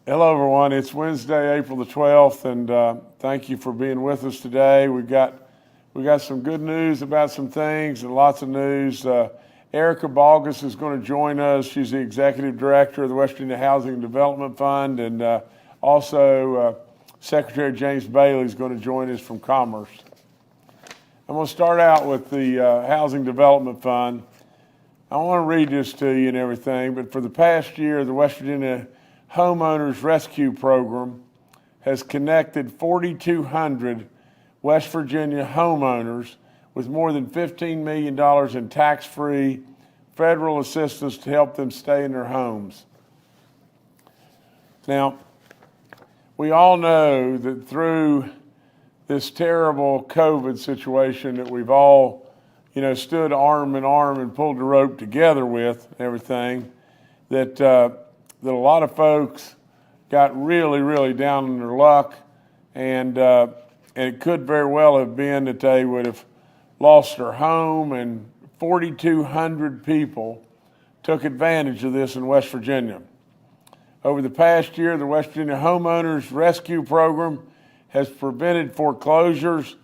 Hello, everyone. It's Wednesday, April the 12th, and thank you for being with us today. We got some good news about some things and lots of news. Erica Balgus is going to join us. She's the executive director of the West Virginia Housing and Development Fund, and also Secretary James Bailey is going to join us from Commerce. I'm going to start out with the Housing Development Fund. I want to read this to you and everything, but for the past year, the West Virginia Homeowners Rescue Program has connected 4,200 West Virginia homeowners with more than $15 million in tax-free federal assistance to help them stay in their homes. Now, we all know that through this terrible COVID situation that we've all, stood arm in arm and pulled the rope together with and everything, that a lot of folks got really, really down on their luck, and it could very well have been that they would have lost their home, and 4,200 people took advantage of this in West Virginia. Over the past year, the West Virginia Homeowners Rescue Program has prevented foreclosures,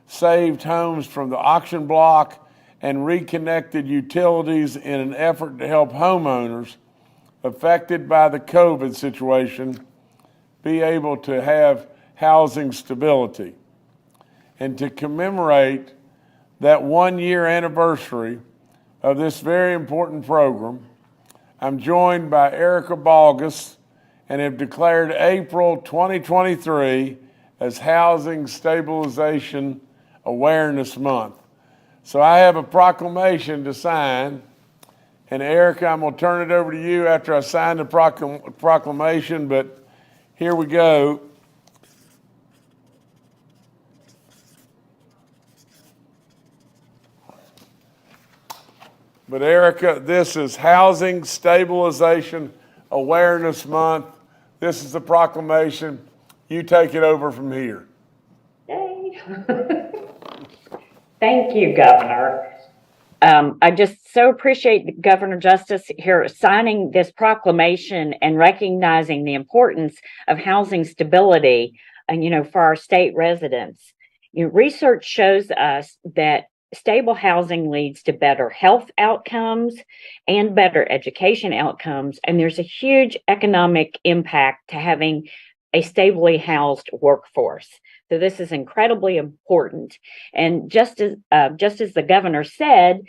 saved homes from the auction block, and reconnected utilities in an effort to help homeowners affected by the COVID situation be able to have housing stability. And to commemorate that 1-year anniversary of this very important program, I'm joined by Erica Balgus and have declared April 2023 as Housing Stabilization Awareness Month. So I have a proclamation to sign. And Erica, I'm going to turn it over to you after I sign the proclamation, but here we go. But Erica, this is Housing Stabilization Awareness Month. This is the proclamation. You take it over from here. Yay. Thank you, Governor. I just so appreciate the Governor Justice here signing this proclamation and recognizing the importance of housing stability and, for our state residents. Research shows us that stable housing leads to better health outcomes and better education outcomes. And there's a huge economic impact to having a stably housed workforce. So this is incredibly important. And just as the governor said,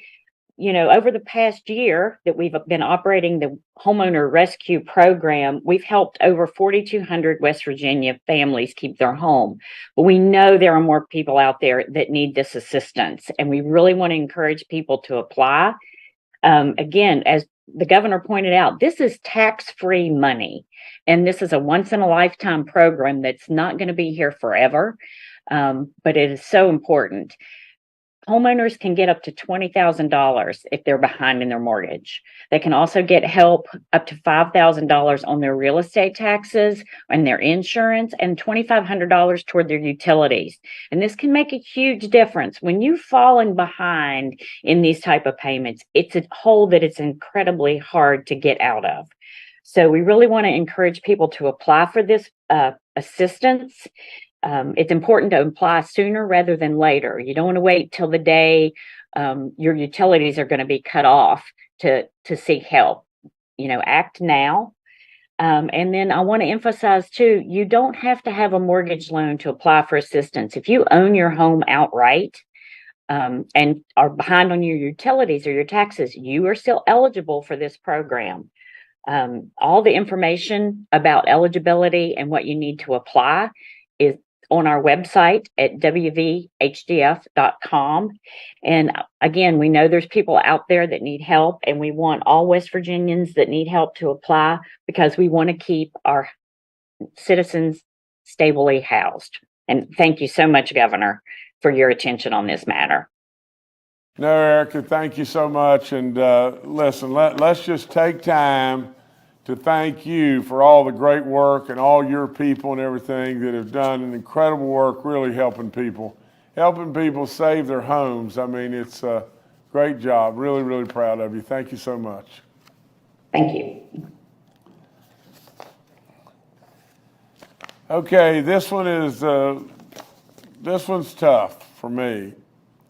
over the past year that we've been operating the homeowner rescue program, we've helped over 4,200 West Virginia families keep their home. But we know there are more people out there that need this assistance, and we really want to encourage people to apply. Again, as the governor pointed out, this is tax-free money, and this is a once-in-a-lifetime program that's not going to be here forever, but it is so important. Homeowners can get up to $20,000 if they're behind in their mortgage. They can also get help up to $5,000 on their real estate taxes and their insurance, and $2,500 toward their utilities. And this can make a huge difference. When you've fallen behind in these type of payments, it's a hole that it's incredibly hard to get out of. So we really want to encourage people to apply for this assistance. It's important to apply sooner rather than later. You don't want to wait till the day your utilities are going to be cut off to seek help. Act now. And then I want to emphasize too, you don't have to have a mortgage loan to apply for assistance. If you own your home outright and are behind on your utilities or your taxes, you are still eligible for this program. All the information about eligibility and what you need to apply is on our website at wvhdf.com. And again, we know there's people out there that need help, and we want all West Virginians that need help to apply because we want to keep our citizens stably housed. And thank you so much, Governor, for your attention on this matter. No, Erica, thank you so much. And listen, let's just take time to thank you for all the great work and all your people and everything that have done an incredible work really helping people save their homes. I mean, it's a great job. Really, really proud of you. Thank you so much. Thank you. Okay, this one's tough for me,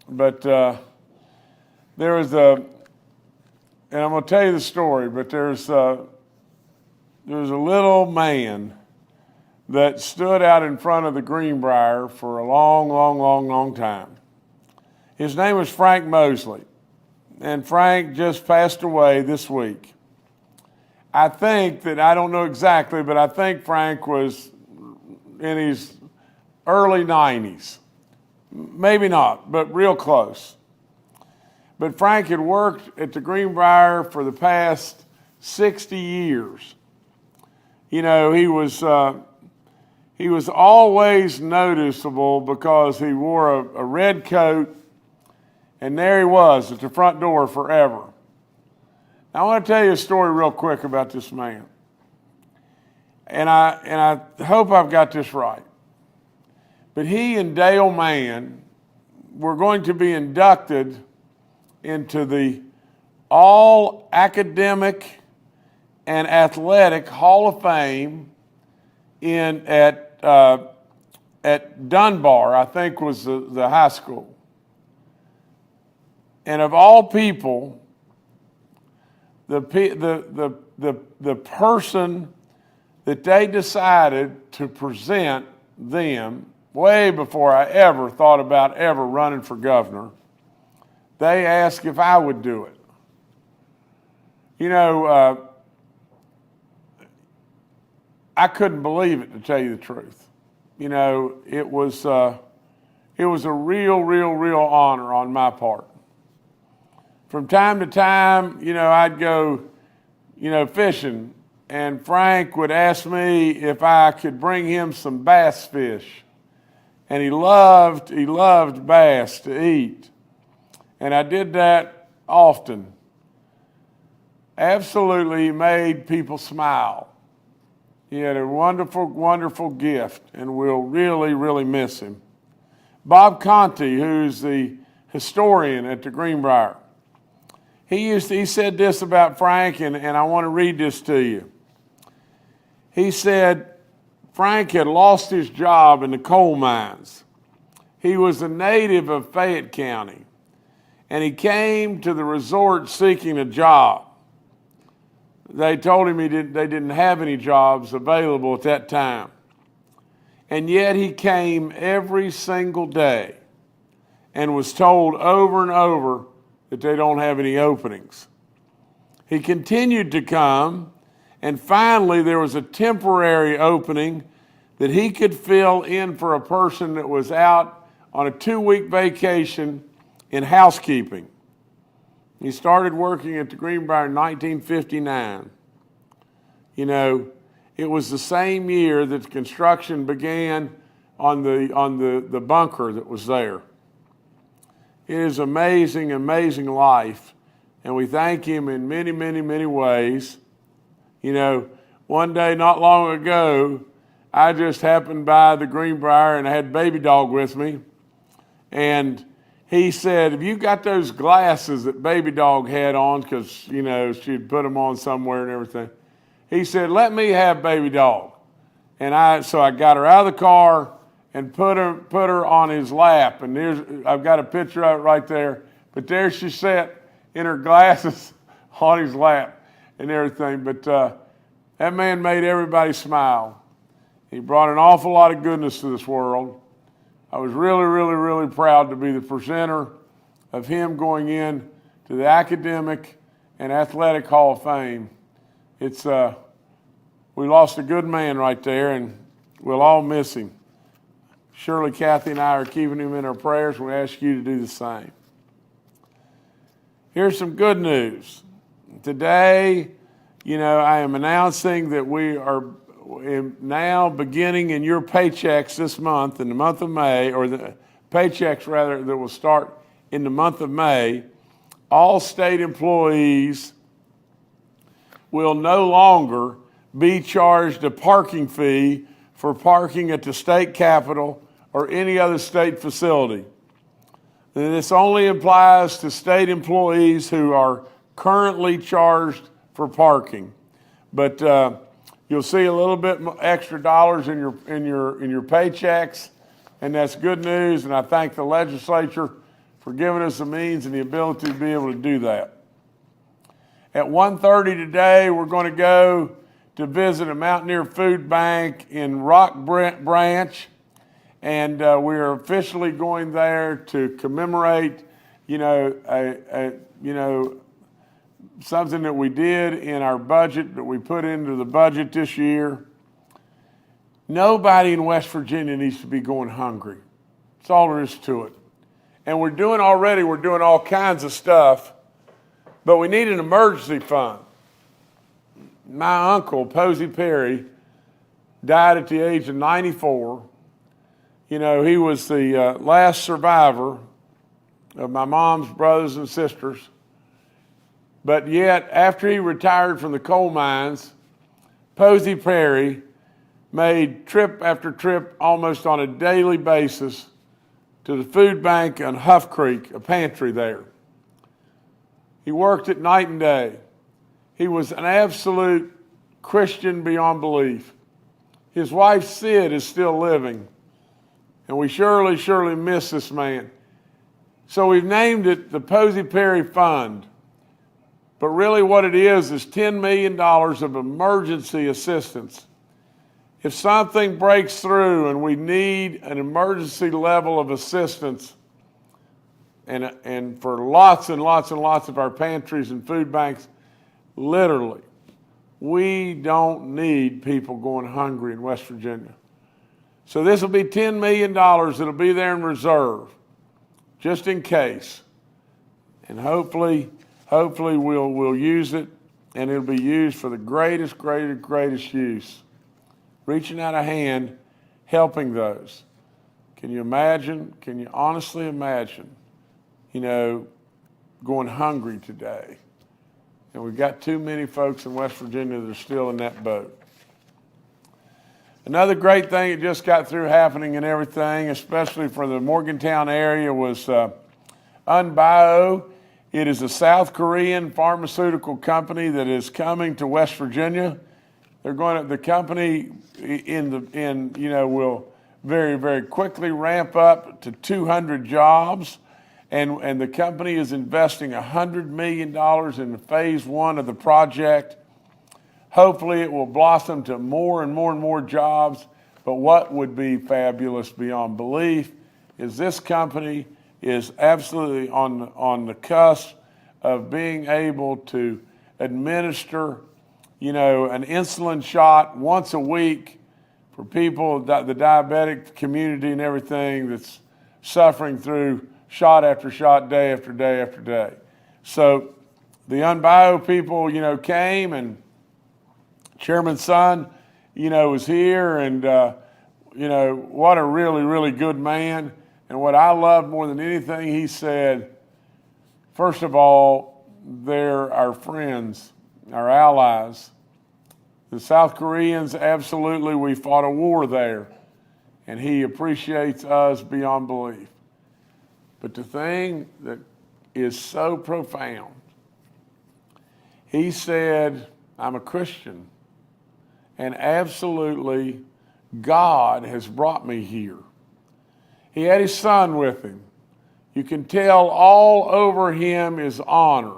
but there was and I'm going to tell you the story, but there was a little man that stood out in front of the Greenbrier for a long time. His name was Frank Mosley, and Frank just passed away this week. I don't know exactly, but I think Frank was in his early 90s. Maybe not, but real close. But Frank had worked at the Greenbrier for the past 60 years. You know, he was always noticeable because he wore a red coat, and there he was at the front door forever. Now, I want to tell you a story real quick about this man. And I hope I've got this right. But he and Dale Mann were going to be inducted into the All Academic and Athletic Hall of Fame at Dunbar, I think was the high school. And of all people, the person that they decided to present them, way before I ever thought about ever running for governor, they asked if I would do it. You know, I couldn't believe it, to tell you the truth. You know, it was a real honor on my part. From time to time, you know, I'd go, you know, fishing, and Frank would ask me if I could bring him some bass fish. And he loved bass to eat. And I did that often. Absolutely made people smile. He had a wonderful gift, and we'll really miss him. Bob Conti, who's the historian at the Greenbrier, he said this about Frank, and I want to read this to you. He said Frank had lost his job in the coal mines. He was a native of Fayette County, and he came to the resort seeking a job. They told him they didn't have any jobs available at that time. And yet he came every single day and was told over and over that they don't have any openings. He continued to come, and finally there was a temporary opening that he could fill in for a person that was out on a 2-week vacation in housekeeping. He started working at the Greenbrier in 1959. You know, it was the same year that construction began on the bunker that was there. It is amazing life, and we thank him in many ways. You know, one day not long ago, I just happened by the Greenbrier and I had Baby Dog with me, and he said, "Have you got those glasses that Baby Dog had on?" Because, you know, she'd put them on somewhere and everything. He said, "Let me have Baby Dog." And so I got her out of the car and put her on his lap. And I've got a picture of it right there. But there she sat in her glasses on his lap and everything. But that man made everybody smile. He brought an awful lot of goodness to this world. I was really proud to be the presenter of him going in to the Academic and Athletic Hall of Fame. We lost a good man right there, and we'll all miss him. Surely Kathy and I are keeping him in our prayers. We ask you to do the same. Here's some good news. Today, you know, I am announcing that we are now beginning in your paychecks this month, in the month of May, or the paychecks rather, that will start in the month of May. All state employees will no longer be charged a parking fee for parking at the state capitol or any other state facility. And this only applies to state employees who are currently charged for parking. But You'll see a little bit extra dollars in your paychecks, and that's good news. And I thank the legislature for giving us the means and the ability to be able to do that. At 1:30 today, we're going to go to visit a Mountaineer Food Bank in Rock Branch, and we are officially going there to commemorate, something that we did in our budget that we put into the budget this year. Nobody in West Virginia needs to be going hungry. That's all there is to it. And we're doing all kinds of stuff, but we need an emergency fund. My uncle, Posey Perry, died at the age of 94. He was the last survivor of my mom's brothers and sisters. But yet, after he retired from the coal mines, Posey Perry made trip after trip almost on a daily basis to the food bank on Huff Creek, a pantry there. He worked it night and day. He was an absolute Christian beyond belief. His wife, Sid, is still living, and we surely miss this man. So we've named it the Posey Perry Fund. But really what it is $10 million of emergency assistance. If something breaks through and we need an emergency level of assistance, and for lots and lots and lots of our pantries and food banks, literally, we don't need people going hungry in West Virginia. So this will be $10 million that'll be there in reserve, just in case. And hopefully we'll use it, and it'll be used for the greatest use. Reaching out a hand, helping those. Can you imagine? Can you honestly imagine, going hungry today? And we've got too many folks in West Virginia that are still in that boat. Another great thing that just got through happening and everything, especially for the Morgantown area, was Unbio. It is a South Korean pharmaceutical company that is coming to West Virginia. The company will very quickly ramp up to 200 jobs. And the company is investing $100 million in phase one of the project. Hopefully it will blossom to more and more jobs. But what would be fabulous beyond belief is this company is absolutely on the cusp of being able to administer, an insulin shot once a week for people, the diabetic community and everything that's suffering through shot after shot, day after day after day. So the Unbio people, came, and Chairman's son, was here, and, what a really good man. And what I loved more than anything, he said, first of all, they're our friends, our allies. The South Koreans, absolutely, we fought a war there, and he appreciates us beyond belief. But the thing that is so profound, he said, I'm a Christian, and absolutely God has brought me here. He had his son with him. You can tell all over him is honor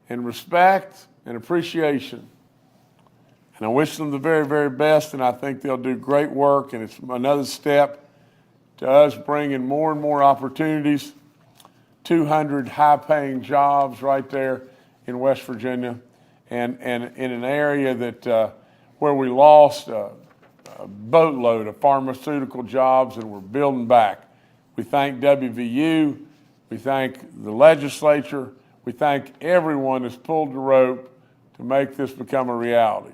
and respect and appreciation. And I wish them the very best, and I think they'll do great work, and it's another step to us bringing more and more opportunities, 200 high-paying jobs right there in West Virginia, and in an area that where we lost a boatload of pharmaceutical jobs, and we're building back. We thank WVU, we thank the legislature, we thank everyone that's pulled the rope to make this become a reality.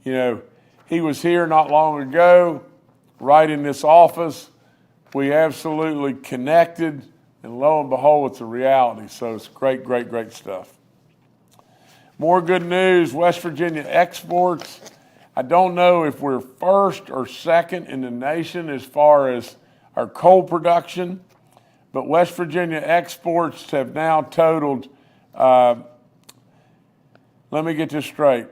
He was here not long ago, right in this office. We absolutely connected, and lo and behold, it's a reality. So it's great stuff. More good news, West Virginia exports. I don't know if we're first or second in the nation as far as our coal production, but West Virginia exports have now totaled, let me get this straight,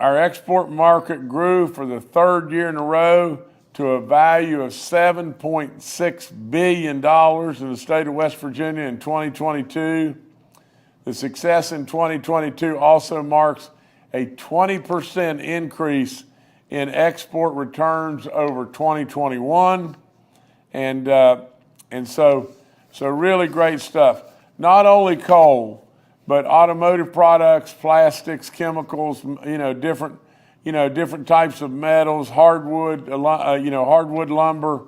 our export market grew for the third year in a row to a value of $7.6 billion in the state of West Virginia in 2022. The success in 2022 also marks a 20% increase in export returns over 2021. And so really great stuff. Not only coal, but automotive products, plastics, chemicals, different types of metals, hardwood lumber,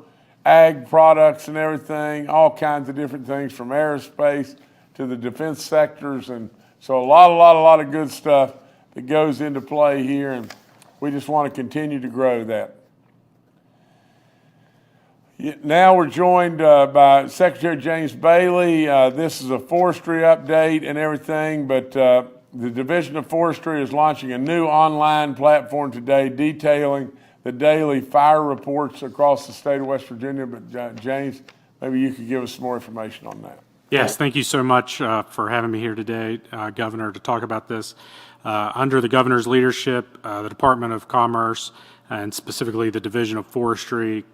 ag products and everything, all kinds of different things from aerospace to the defense sectors. And so a lot of good stuff that goes into play here. And we just want to continue to grow that. Now we're joined by Secretary James Bailey. This is a forestry update and everything, but the Division of Forestry is launching a new online platform today detailing the daily fire reports across the state of West Virginia. But James, maybe you could give us some more information on that. Yes, thank you so much for having me here today, Governor, to talk about this. Under the Governor's leadership, the Department of Commerce, and specifically the Division of Forestry,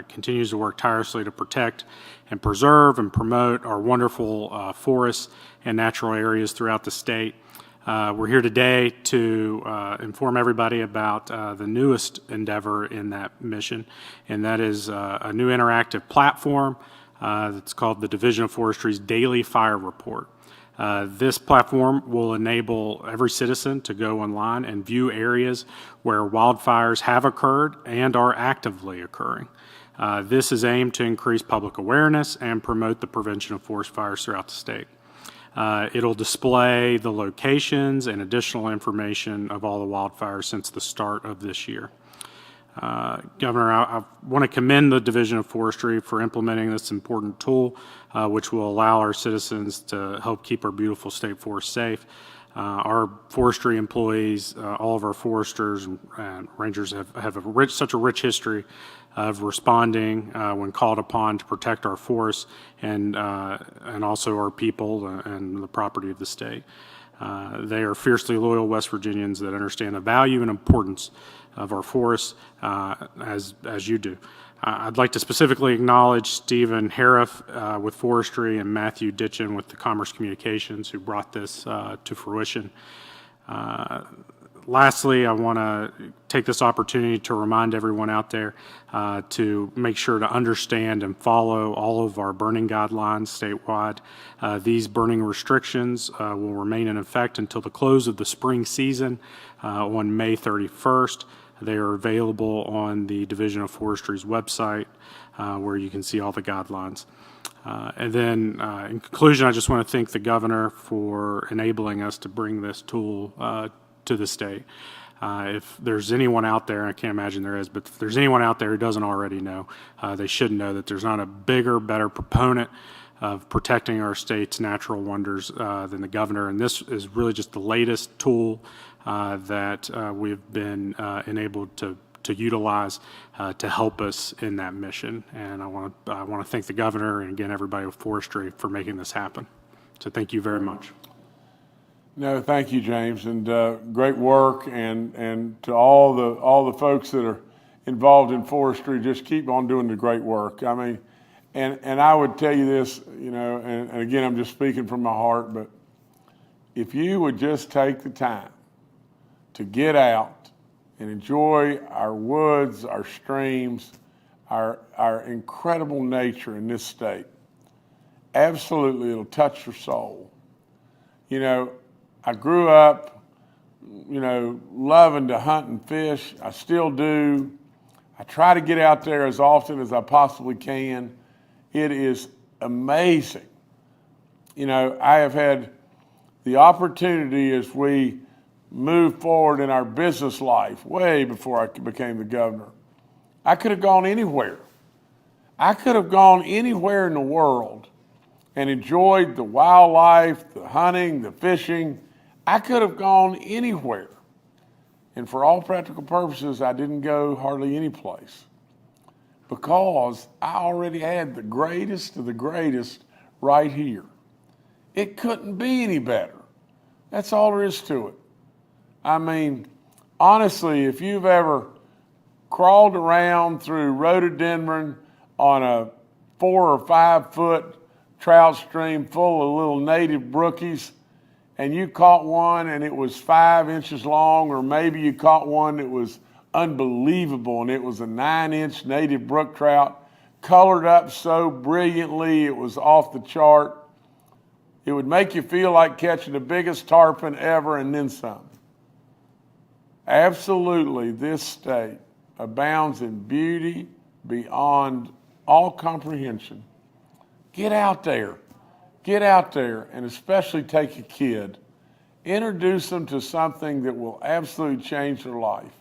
continues to work tirelessly to protect and preserve and promote our wonderful forests and natural areas throughout the state. We're here today to inform everybody about the newest endeavor in that mission, and that is a new interactive platform that's called the Division of Forestry's Daily Fire Report. This platform will enable every citizen to go online and view areas where wildfires have occurred and are actively occurring. This is aimed to increase public awareness and promote the prevention of forest fires throughout the state. It'll display the locations and additional information of all the wildfires since the start of this year. Governor, I want to commend the Division of Forestry for implementing this important tool, which will allow our citizens to help keep our beautiful state forest safe. Our forestry employees, all of our foresters and rangers have such a rich history of responding when called upon to protect our forests and also our people and the property of the state. They are fiercely loyal West Virginians that understand the value and importance of our forests as you do. I'd like to specifically acknowledge Stephen Hariff with Forestry and Matthew Ditchin with the Commerce Communications who brought this to fruition. Lastly, I want to take this opportunity to remind everyone out there to make sure to understand and follow all of our burning guidelines statewide. These burning restrictions will remain in effect until the close of the spring season on May 31st. They are available on the Division of Forestry's website where you can see all the guidelines. And then in conclusion, I just want to thank the Governor for enabling us to bring this tool to the state. If there's anyone out there, I can't imagine there is, but if there's anyone out there who doesn't already know, they should know that there's not a bigger, better proponent of protecting our state's natural wonders than the Governor. And this is really just the latest tool that we've been enabled to utilize to help us in that mission. And I want to thank the Governor and again everybody with Forestry for making this happen. So thank you very much. No, thank you, James, and great work. And to all the folks that are involved in forestry, just keep on doing the great work. I mean, and I would tell you this, and again, I'm just speaking from my heart, but if you would just take the time to get out and enjoy our woods, our streams, our incredible nature in this state, absolutely it'll touch your soul. I grew up, loving to hunt and fish. I still do. I try to get out there as often as I possibly can. It is amazing. I have had the opportunity as we move forward in our business life way before I became the Governor. I could have gone anywhere. I could have gone anywhere in the world and enjoyed the wildlife, the hunting, the fishing. I could have gone anywhere. And for all practical purposes, I didn't go hardly any place because I already had the greatest of the greatest right here. It couldn't be any better. That's all there is to it. I mean, honestly, if you've ever crawled around through rhododendron on a 4 or 5 foot trout stream full of little native brookies, and you caught one and it was 5 inches long, or maybe you caught one that was unbelievable and it was a 9-inch native brook trout, colored up so brilliantly it was off the chart. It would make you feel like catching the biggest tarpon ever and then some. Absolutely, this state abounds in beauty beyond all comprehension. Get out there. Get out there, and especially take a kid. Introduce them to something that will absolutely change their life.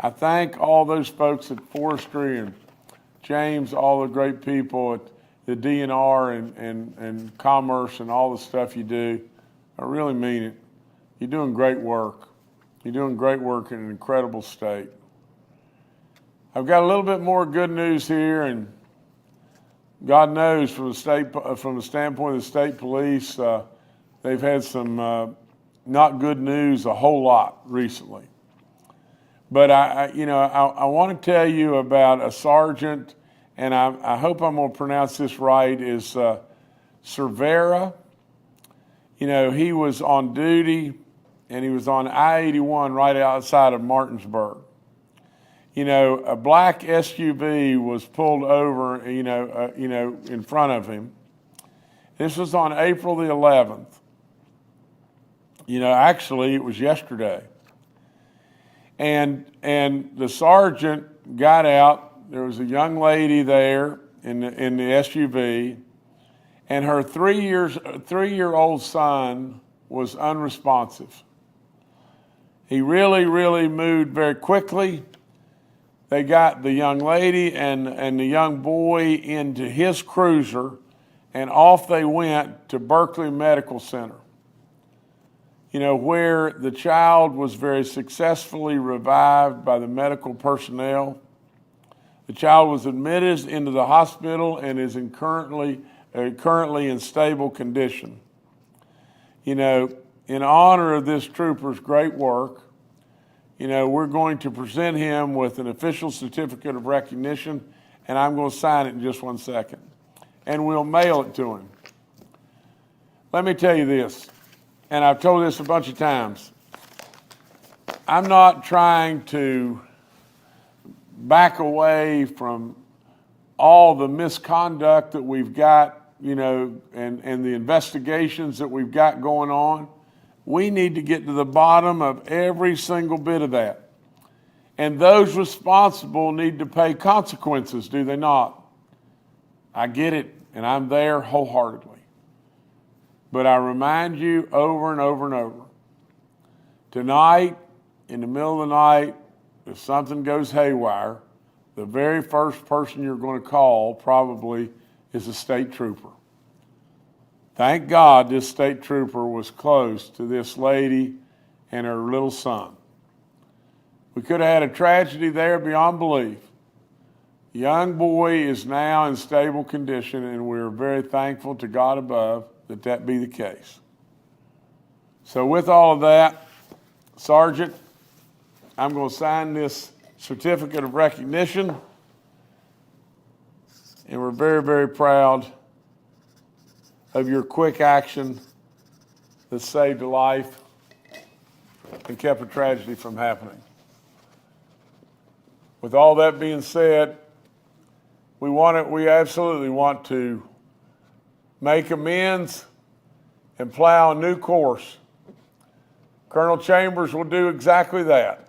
I thank all those folks at Forestry and James, all the great people at the DNR and Commerce and all the stuff you do. I really mean it. You're doing great work. You're doing great work in an incredible state. I've got a little bit more good news here, and God knows from the standpoint of the state police, they've had some not good news a whole lot recently. But I want to tell you about a sergeant, and I hope I'm going to pronounce this right, is Cervera. You know, he was on duty, and he was on I-81 right outside of Martinsburg. You know, a black SUV was pulled over, in front of him. This was on April the 11th. You know, actually, it was yesterday. And the sergeant got out. There was a young lady there in the SUV, and her 3-year-old son was unresponsive. He really, really moved very quickly. They got the young lady and the young boy into his cruiser, and off they went to Berkeley Medical Center, you know, where the child was very successfully revived by the medical personnel. The child was admitted into the hospital and is currently in stable condition. You know, in honor of this trooper's great work, you know, we're going to present him with an official certificate of recognition, and I'm going to sign it in just 1 second. And we'll mail it to him. Let me tell you this, and I've told this a bunch of times. I'm not trying to back away from all the misconduct that we've got, you know, and the investigations that we've got going on. We need to get to the bottom of every single bit of that. And those responsible need to pay consequences, do they not? I get it, and I'm there wholeheartedly. But I remind you over and over and over, tonight, in the middle of the night, if something goes haywire, the very first person you're going to call probably is a state trooper. Thank God this state trooper was close to this lady and her little son. We could have had a tragedy there beyond belief. The young boy is now in stable condition, and we're very thankful to God above that that be the case. So with all of that, Sergeant, I'm going to sign this certificate of recognition, and we're very, very proud of your quick action that saved a life and kept a tragedy from happening. With all that being said, we absolutely want to make amends and plow a new course. Colonel Chambers will do exactly that.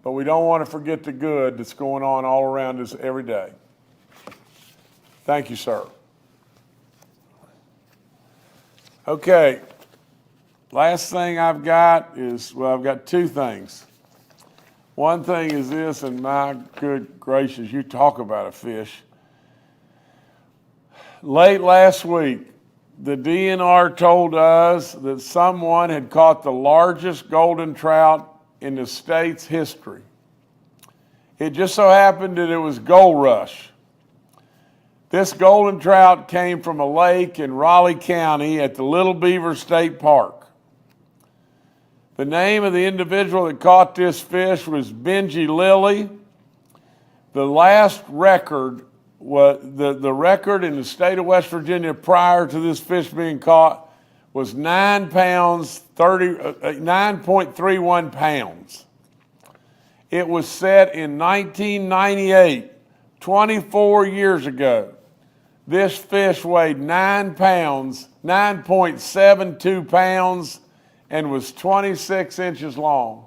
But we don't want to forget the good that's going on all around us every day. Thank you, sir. Okay, last thing I've got is, well, I've got 2 things. One thing is this, and my good gracious, you talk about a fish. Late last week, the DNR told us that someone had caught the largest golden trout in the state's history. It just so happened that it was Gold Rush. This golden trout came from a lake in Raleigh County at the Little Beaver State Park. The name of the individual that caught this fish was Benji Lilly. The last record was the record in the state of West Virginia prior to this fish being caught was 9 pounds, 9.31 pounds. It was set in 1998, 24 years ago. This fish weighed 9 pounds, 9.72 pounds, and was 26 inches long.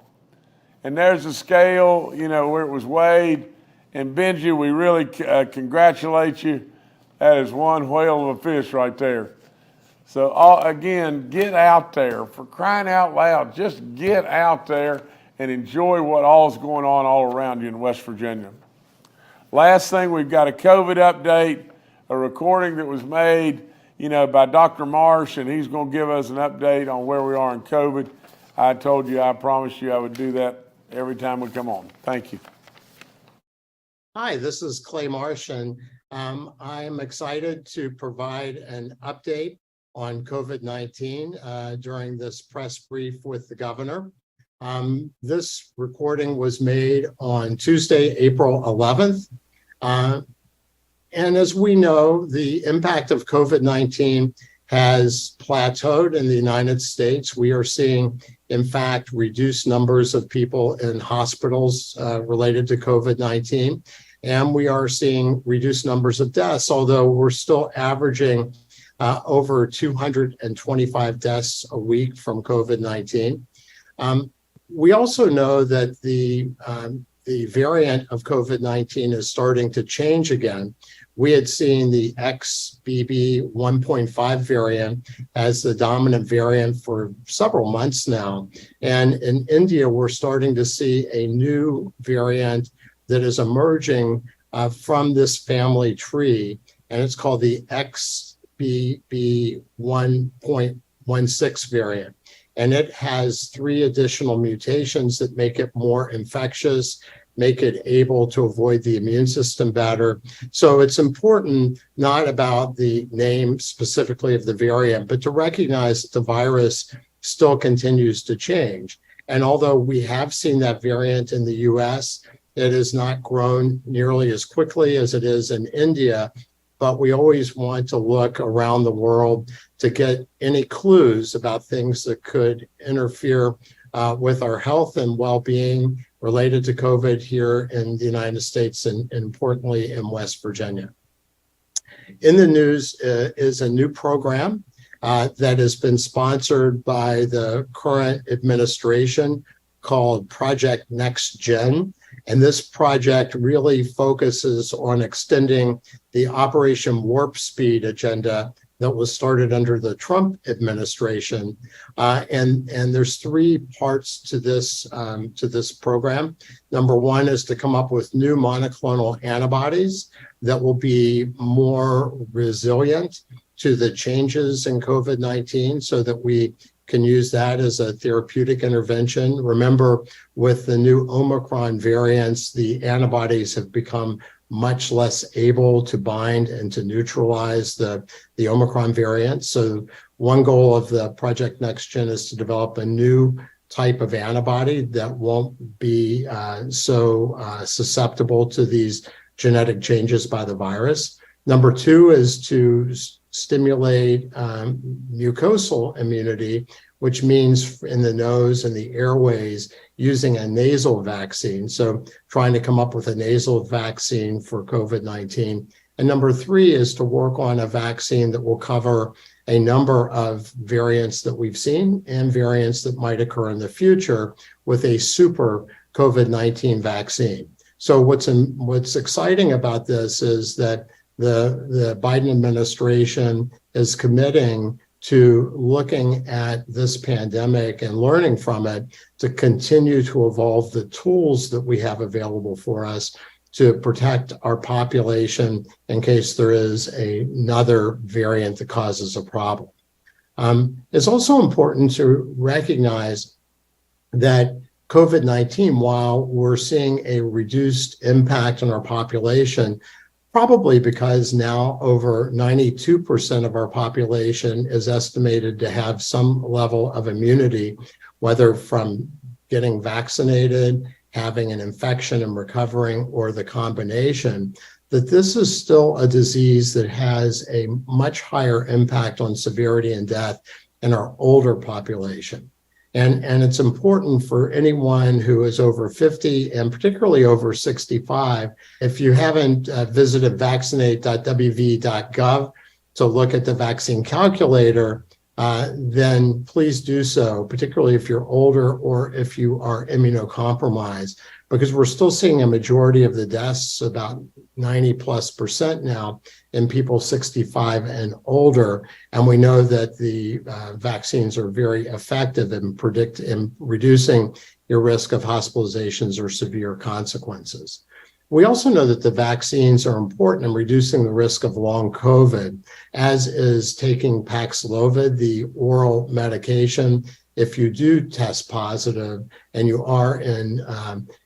And there's a scale, where it was weighed. And Benji, we really congratulate you. That is one whale of a fish right there. So again, get out there. For crying out loud, just get out there and enjoy what all's going on all around you in West Virginia. Last thing, we've got a COVID update, a recording that was made, by Dr. Marsh, and he's going to give us an update on where we are in COVID. I told you, I promised you I would do that every time we come on. Thank you. Hi, this is Clay Marsh, and I'm excited to provide an update on COVID-19 during this press brief with the governor. This recording was made on Tuesday, April 11th. And as we know, the impact of COVID-19 has plateaued in the United States. We are seeing, in fact, reduced numbers of people in hospitals related to COVID-19. And we are seeing reduced numbers of deaths, although we're still averaging over 225 deaths a week from COVID-19. We also know that the variant of COVID-19 is starting to change again. We had seen the XBB 1.5 variant as the dominant variant for several months now. And in India, we're starting to see a new variant that is emerging from this family tree, and it's called the XBB 1.16 variant. And it has 3 additional mutations that make it more infectious, make it able to avoid the immune system better. So it's important not about the name specifically of the variant, but to recognize that the virus still continues to change. And although we have seen that variant in the US, it has not grown nearly as quickly as it is in India, but we always want to look around the world to get any clues about things that could interfere with our health and well-being related to COVID here in the United States and importantly in West Virginia. In the news is a new program that has been sponsored by the current administration called Project Next Gen. And this project really focuses on extending the Operation Warp Speed agenda that was started under the Trump administration. And there's 3 parts to this program. Number 1 is to come up with new monoclonal antibodies that will be more resilient to the changes in COVID-19 so that we can use that as a therapeutic intervention. Remember, with the new Omicron variants, the antibodies have become much less able to bind and to neutralize the Omicron variant. So one goal of the Project Next Gen is to develop a new type of antibody that won't be so susceptible to these genetic changes by the virus. Number 2 is to stimulate mucosal immunity, which means in the nose and the airways using a nasal vaccine. So trying to come up with a nasal vaccine for COVID-19. And number 3 is to work on a vaccine that will cover a number of variants that we've seen and variants that might occur in the future with a super COVID-19 vaccine. So what's exciting about this is that the Biden administration is committing to looking at this pandemic and learning from it to continue to evolve the tools that we have available for us to protect our population in case there is another variant that causes a problem. It's also important to recognize that COVID-19, while we're seeing a reduced impact on our population, probably because now over 92% of our population is estimated to have some level of immunity, whether from getting vaccinated, having an infection and recovering, or the combination, that this is still a disease that has a much higher impact on severity and death in our older population. And it's important for anyone who is over 50 and particularly over 65. If you haven't visited vaccinate.wv.gov to look at the vaccine calculator, then please do so, particularly if you're older or if you are immunocompromised, because we're still seeing a majority of the deaths, about 90+% now, in people 65 and older. And we know that the vaccines are very effective in reducing your risk of hospitalizations or severe consequences. We also know that the vaccines are important in reducing the risk of long COVID, as is taking Paxlovid, the oral medication. If you do test positive and you are in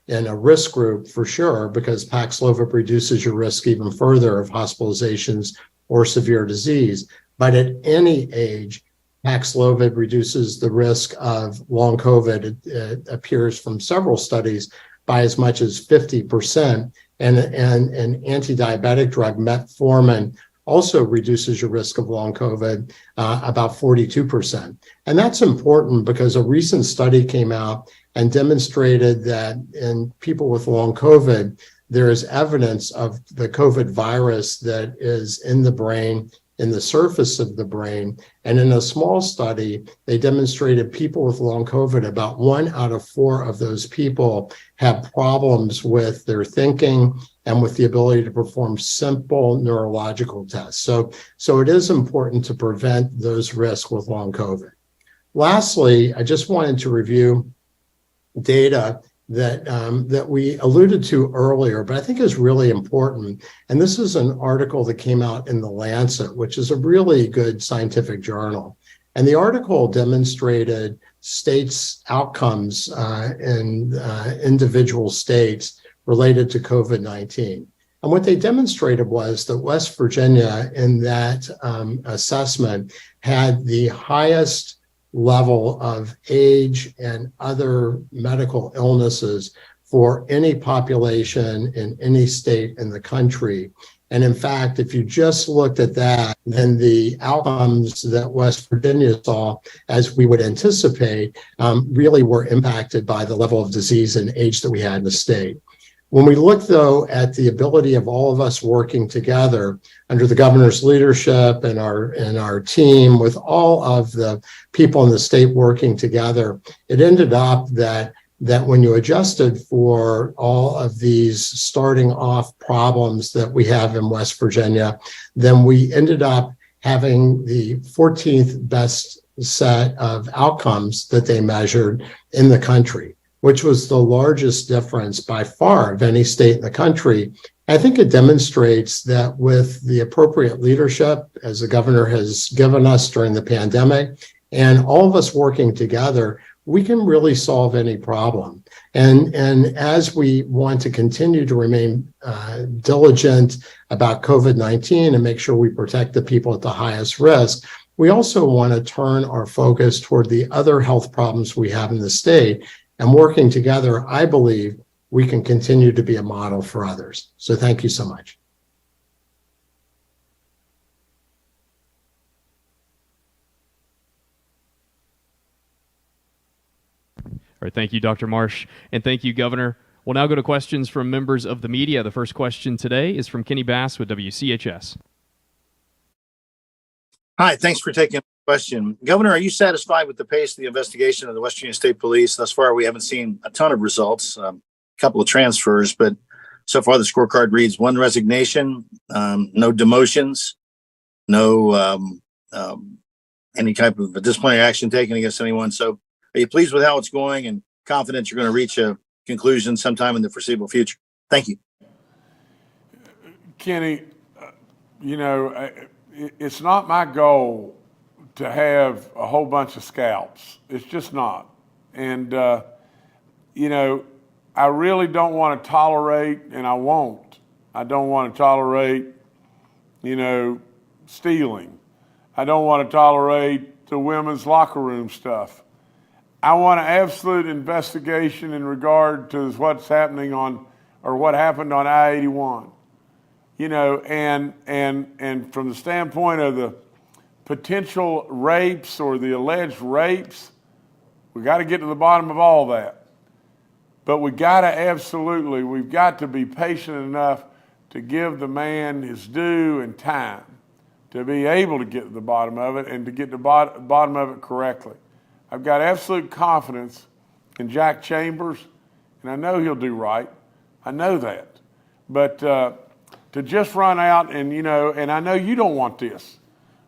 a risk group, for sure, because Paxlovid reduces your risk even further of hospitalizations or severe disease. But at any age, Paxlovid reduces the risk of long COVID, it appears from several studies, by as much as 50%. And an anti-diabetic drug, metformin, also reduces your risk of long COVID about 42%. And that's important because a recent study came out and demonstrated that in people with long COVID, there is evidence of the COVID virus that is in the brain, in the surface of the brain. And in a small study, they demonstrated people with long COVID, about 1 out of 4 of those people have problems with their thinking and with the ability to perform simple neurological tests. So it is important to prevent those risks with long COVID. Lastly, I just wanted to review data that we alluded to earlier, but I think is really important. And this is an article that came out in The Lancet, which is a really good scientific journal. And the article demonstrated states' outcomes in individual states related to COVID-19. And what they demonstrated was that West Virginia, in that assessment, had the highest level of age and other medical illnesses for any population in any state in the country. And in fact, if you just looked at that, then the outcomes that West Virginia saw, as we would anticipate, really were impacted by the level of disease and age that we had in the state. When we look, though, at the ability of all of us working together under the governor's leadership and our team, with all of the people in the state working together, it ended up that when you adjusted for all of these starting off problems that we have in West Virginia, then we ended up having the 14th best set of outcomes that they measured in the country, which was the largest difference by far of any state in the country. I think it demonstrates that with the appropriate leadership, as the governor has given us during the pandemic, and all of us working together, we can really solve any problem. And as we want to continue to remain diligent about COVID-19 and make sure we protect the people at the highest risk, we also want to turn our focus toward the other health problems we have in the state. And working together, I believe we can continue to be a model for others. So thank you so much. All right, thank you, Dr. Marsh, and thank you, Governor. We'll now go to questions from members of the media. The first question today is from Kenny Bass with WCHS. Hi, thanks for taking the question. Governor, are you satisfied with the pace of the investigation of the West Virginia State Police? Thus far, we haven't seen a ton of results, a couple of transfers, but so far the scorecard reads 1 resignation, no demotions, no any type of disciplinary action taken against anyone. So are you pleased with how it's going and confident you're going to reach a conclusion sometime in the foreseeable future? Thank you. Kenny, it's not my goal to have a whole bunch of scalps. It's just not. And, I really don't want to tolerate, and I won't. I don't want to tolerate, stealing. I don't want to tolerate the women's locker room stuff. I want an absolute investigation in regard to what's happening on, or what happened on I-81. You know, and from the standpoint of the potential rapes or the alleged rapes, we got to get to the bottom of all that. But we've got to be patient enough to give the man his due and time to be able to get to the bottom of it and to get to the bottom of it correctly. I've got absolute confidence in Jack Chambers, and I know he'll do right. I know that. But to just run out and, you know, and I know you don't want this.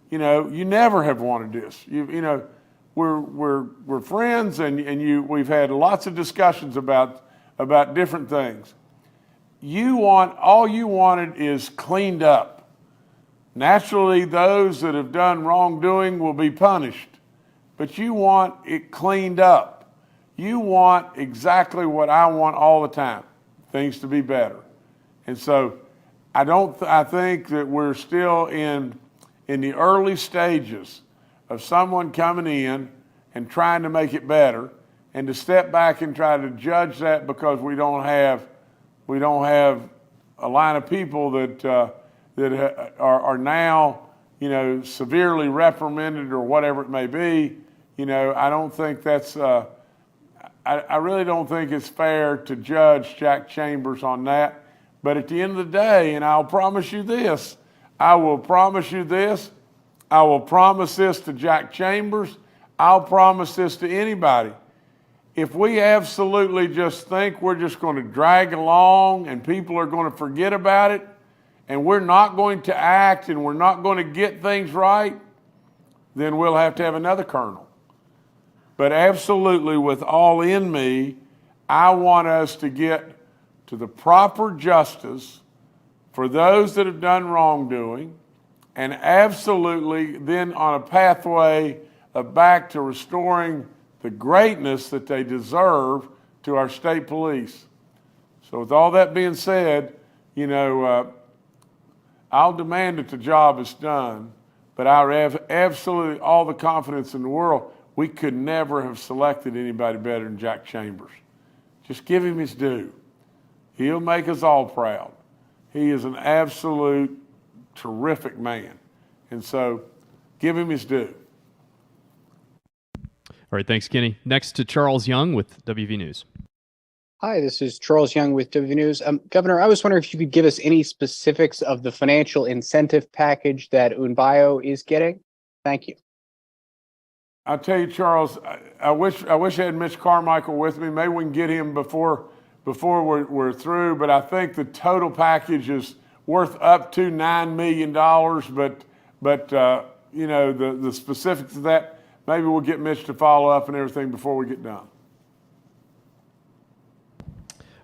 You know, you never have wanted this. You know, we're friends, and we've had lots of discussions about different things. All you wanted is cleaned up. Naturally, those that have done wrongdoing will be punished, but you want it cleaned up. You want exactly what I want all the time, things to be better. And so I think that we're still in the early stages of someone coming in and trying to make it better, and to step back and try to judge that because we don't have a line of people that are now, you know, severely reprimanded or whatever it may be. You know, I don't think that's I really don't think it's fair to judge Jack Chambers on that. But at the end of the day, and I'll promise you this, I will promise this to Jack Chambers, I'll promise this to anybody. If we absolutely just think we're just going to drag along and people are going to forget about it, and we're not going to act and we're not going to get things right, then we'll have to have another colonel. But absolutely, with all in me, I want us to get to the proper justice for those that have done wrongdoing, and absolutely then on a pathway of back to restoring the greatness that they deserve to our state police. So with all that being said, you know, I'll demand that the job is done, but I have absolutely all the confidence in the world. We could never have selected anybody better than Jack Chambers. Just give him his due. He'll make us all proud. He is an absolute terrific man. And so give him his due. All right, thanks, Kenny. Next to Charles Young with WV News. Hi, this is Charles Young with WV News. Governor, I was wondering if you could give us any specifics of the financial incentive package that Unbio is getting. Thank you. I'll tell you, Charles, I wish I had Mitch Carmichael with me. Maybe we can get him before we're through, but I think the total package is worth up to $9 million, but you know, the specifics of that, maybe we'll get Mitch to follow up and everything before we get done.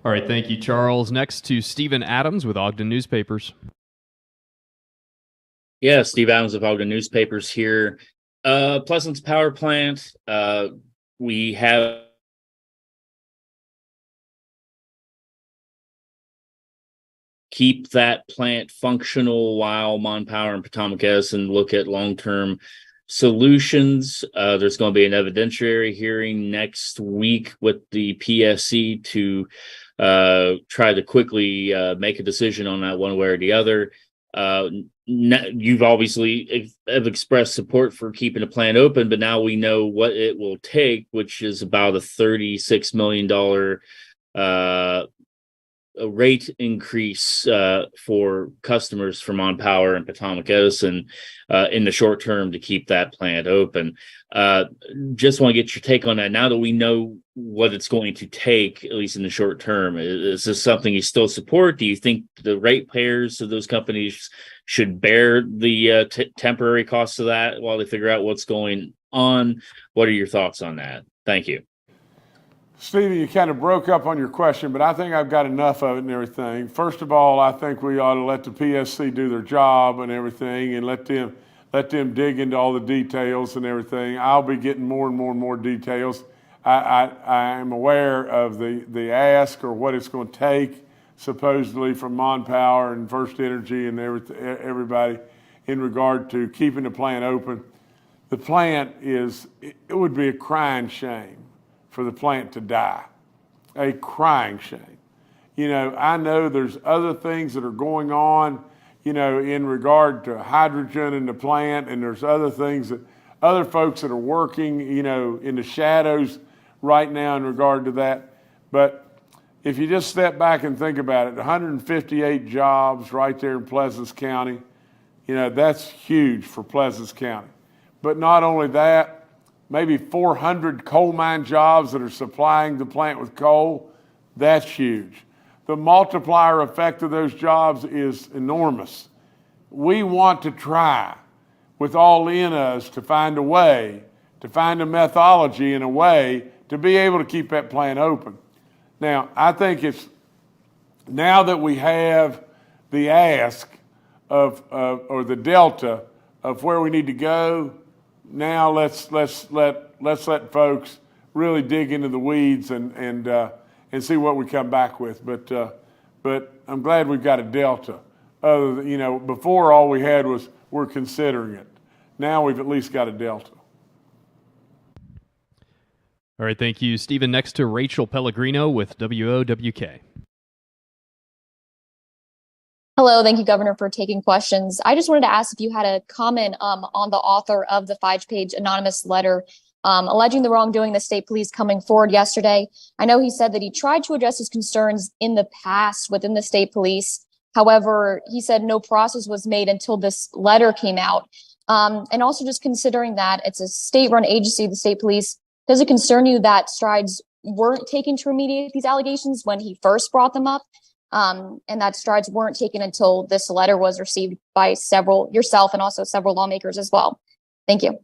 All right, thank you, Charles. Next to Stephen Adams with Ogden Newspapers. Yeah, Steve Adams of Ogden Newspapers here. Pleasant's power plant. We have keep that plant functional while Mon Power and Potomac Edison look at long-term solutions. There's going to be an evidentiary hearing next week with the PSC to try to quickly make a decision on that one way or the other. You've obviously have expressed support for keeping the plant open, but now we know what it will take, which is about a $36 million a rate increase for customers from On Power and Potomac Edison in the short term to keep that plant open. Just want to get your take on that. Now that we know what it's going to take, at least in the short term, is this something you still support? Do you think the ratepayers of those companies should bear the temporary costs of that while they figure out what's going on? What are your thoughts on that? Thank you. Stevie, you kind of broke up on your question, but I think I've got enough of it and everything. First of all, I think we ought to let the PSC do their job and everything, and let them dig into all the details and everything. I'll be getting more and more and more details. I am aware of the ask or what it's going to take, supposedly from Mon Power and First Energy and everybody in regard to keeping the plant open. The plant it would be a crying shame for the plant to die. A crying shame. You know, I know there's other things that are going on, you know, in regard to hydrogen in the plant, and there's other things that other folks that are working, you know, in the shadows right now in regard to that. But if you just step back and think about it, 158 jobs right there in Pleasants County, you know, that's huge for Pleasants County. But not only that, maybe 400 coal mine jobs that are supplying the plant with coal, that's huge. The multiplier effect of those jobs is enormous. We want to try with all in us to find a way, to find a methodology and a way to be able to keep that plant open. Now, I think it's, now that we have the ask of, or the delta of where we need to go, now let's let folks really dig into the weeds and see what we come back with. But I'm glad we've got a delta. Other than, you know, before all we had was we're considering it. Now we've at least got a delta. All right, thank you, Stephen. Next to Rachel Pellegrino with WOWK. Hello, thank you, Governor, for taking questions. I just wanted to ask if you had a comment on the author of the 5-page anonymous letter alleging the wrongdoing of the state police coming forward yesterday. I know he said that he tried to address his concerns in the past within the state police. However, he said no process was made until this letter came out. And also just considering that it's a state-run agency, the state police, does it concern you that strides weren't taken to remediate these allegations when he first brought them up? And that strides weren't taken until this letter was received by yourself and also several lawmakers as well. Thank you.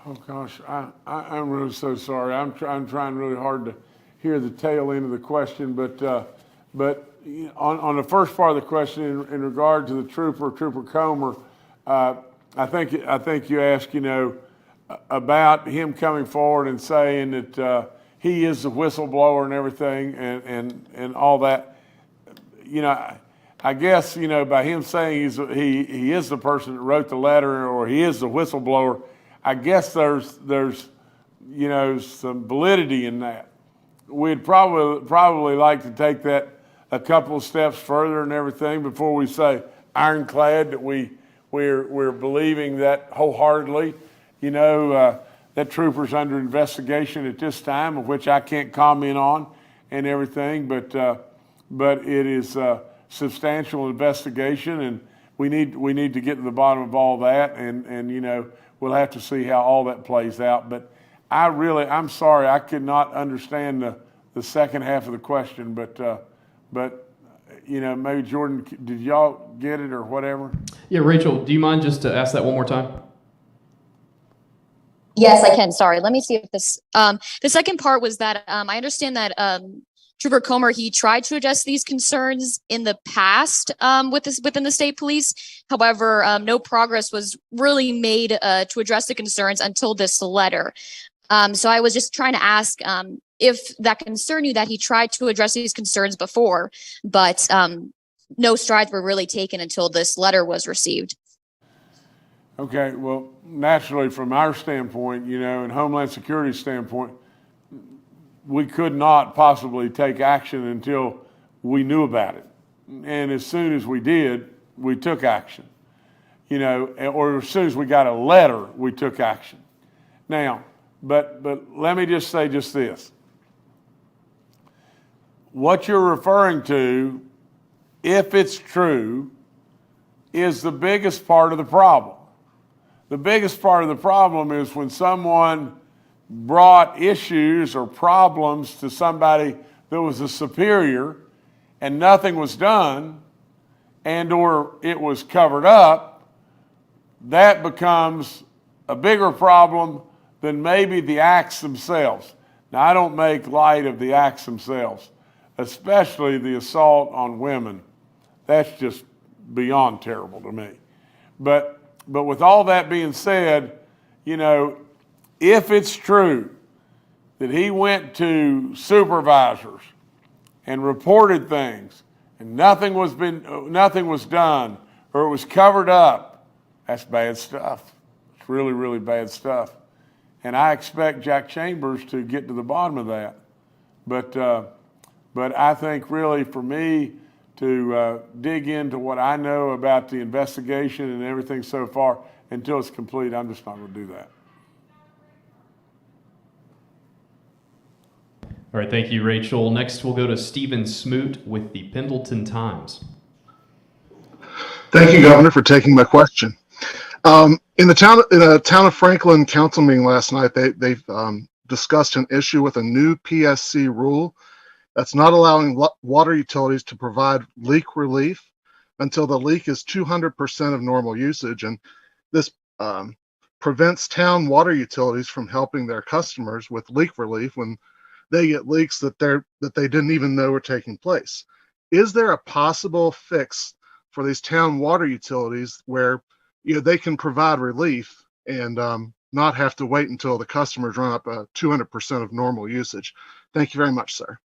Oh gosh, I'm really so sorry. I'm trying really hard to hear the tail end of the question, but on the first part of the question in regard to the Trooper Comer, I think you asked, you know, about him coming forward and saying that he is the whistleblower and everything and all that. You know, I guess, you know, by him saying he is the person that wrote the letter or he is the whistleblower, I guess there's you know, some validity in that. We'd probably like to take that a couple of steps further and everything before we say ironclad that we're believing that wholeheartedly. You know, that trooper's under investigation at this time, of which I can't comment on and everything, but it is a substantial investigation, and we need to get to the bottom of all that, and you know, we'll have to see how all that plays out. But I'm sorry, I could not understand the second half of the question, but you know, maybe Jordan, did y'all get it or whatever? Yeah, Rachel, do you mind just to ask that one more time? Yes, I can. Sorry. Let me see if this, the second part was that I understand that Trooper Comer, he tried to address these concerns in the past within the state police. However, no progress was really made to address the concerns until this letter. So I was just trying to ask if that concerned you that he tried to address these concerns before, but no strides were really taken until this letter was received. Okay, well, naturally, from our standpoint, you know, and Homeland Security standpoint, we could not possibly take action until we knew about it. And as soon as we did, we took action. You know, or as soon as we got a letter, we took action. Now, but let me just say just this. What you're referring to, if it's true, is the biggest part of the problem. The biggest part of the problem is when someone brought issues or problems to somebody that was a superior and nothing was done and or it was covered up, that becomes a bigger problem than maybe the acts themselves. Now, I don't make light of the acts themselves, especially the assault on women. That's just beyond terrible to me. But with all that being said, you know, if it's true that he went to supervisors and reported things and nothing was done or it was covered up, that's bad stuff. It's really, really bad stuff. And I expect Jack Chambers to get to the bottom of that. But I think really for me to dig into what I know about the investigation and everything so far until it's complete, I'm just not going to do that. All right, thank you, Rachel. Next, we'll go to Stephen Smoot with the Pendleton Times. Thank you, Governor, for taking my question. In a town of Franklin council meeting last night, they discussed an issue with a new PSC rule that's not allowing water utilities to provide leak relief until the leak is 200% of normal usage, and this prevents town water utilities from helping their customers with leak relief when they get leaks that they didn't even know were taking place. Is there a possible fix for these town water utilities where they can provide relief and not have to wait until the customers run up 200% of normal usage? Thank you very much, sir.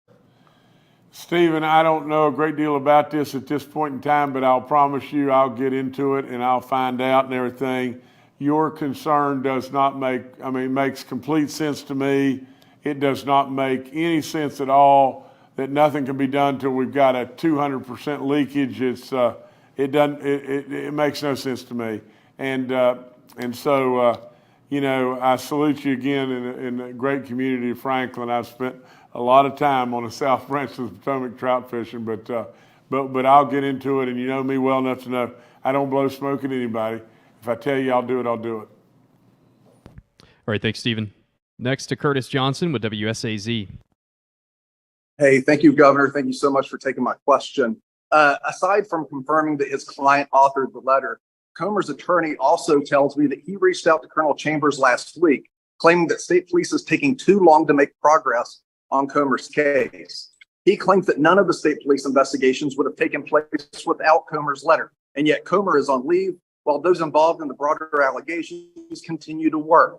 Stephen, I don't know a great deal about this at this point in time, but I'll promise you I'll get into it and I'll find out and everything. Your concern does not makes complete sense to me. It does not make any sense at all that nothing can be done until we've got a 200% leakage. It makes no sense to me. And so, I salute you again in the great community of Franklin. I've spent a lot of time on the South Branch of the Potomac trout fishing, but I'll get into it, and you know me well enough to know I don't blow smoke at anybody. If I tell you I'll do it, I'll do it. All right, thanks, Stephen. Next to Curtis Johnson with WSAZ. Hey, thank you, Governor. Thank you so much for taking my question. Aside from confirming that his client authored the letter, Comer's attorney also tells me that he reached out to Colonel Chambers last week, claiming that state police is taking too long to make progress on Comer's case. He claims that none of the state police investigations would have taken place without Comer's letter, and yet Comer is on leave while those involved in the broader allegations continue to work.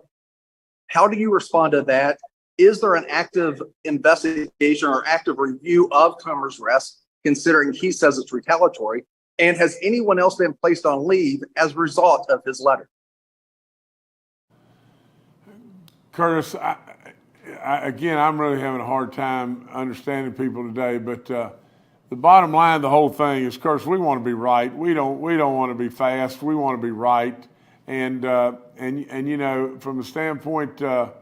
How do you respond to that? Is there an active investigation or active review of Comer's arrest, considering he says it's retaliatory? And has anyone else been placed on leave as a result of his letter? Curtis, again, I'm really having a hard time understanding people today, but the bottom line of the whole thing is, Curtis, we want to be right. We don't want to be fast. We want to be right. And from the standpoint, of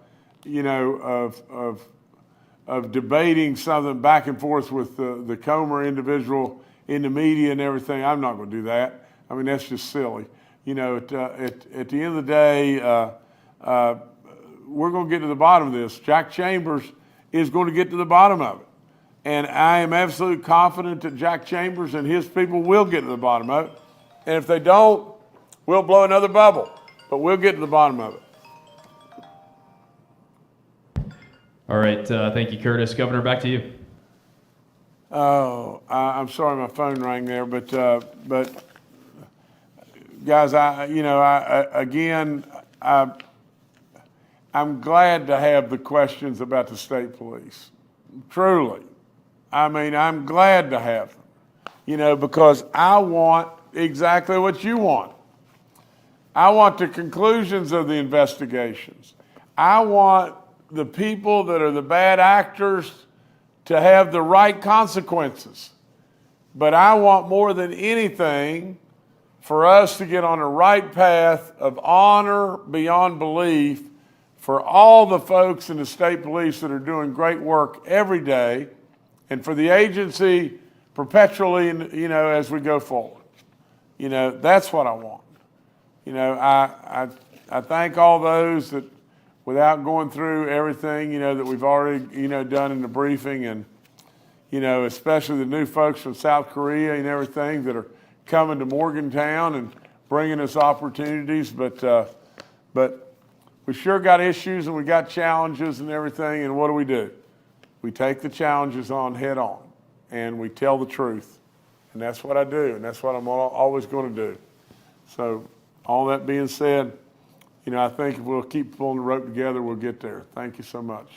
debating something back and forth with the Comer individual in the media and everything, I'm not going to do that. I mean, that's just silly. At the end of the day, we're going to get to the bottom of this. Jack Chambers is going to get to the bottom of it. And I am absolutely confident that Jack Chambers and his people will get to the bottom of it. And if they don't, we'll blow another bubble. But we'll get to the bottom of it. All right, thank you, Curtis. Governor, back to you. Oh, I'm sorry my phone rang there, but guys, I'm glad to have the questions about the state police. Truly. I mean, I'm glad to have them, because I want exactly what you want. I want the conclusions of the investigations. I want the people that are the bad actors to have the right consequences. But I want more than anything for us to get on the right path of honor beyond belief for all the folks in the state police that are doing great work every day, and for the agency perpetually, as we go forward. That's what I want. I thank all those that, without going through everything, that we've already, done in the briefing, and, especially the new folks from South Korea and everything that are coming to Morgantown and bringing us opportunities. But we sure got issues and we got challenges and everything. And what do? We take the challenges on head on and we tell the truth. And that's what I do. And that's what I'm always going to do. So all that being said, I think if we'll keep pulling the rope together, we'll get there. Thank you so much.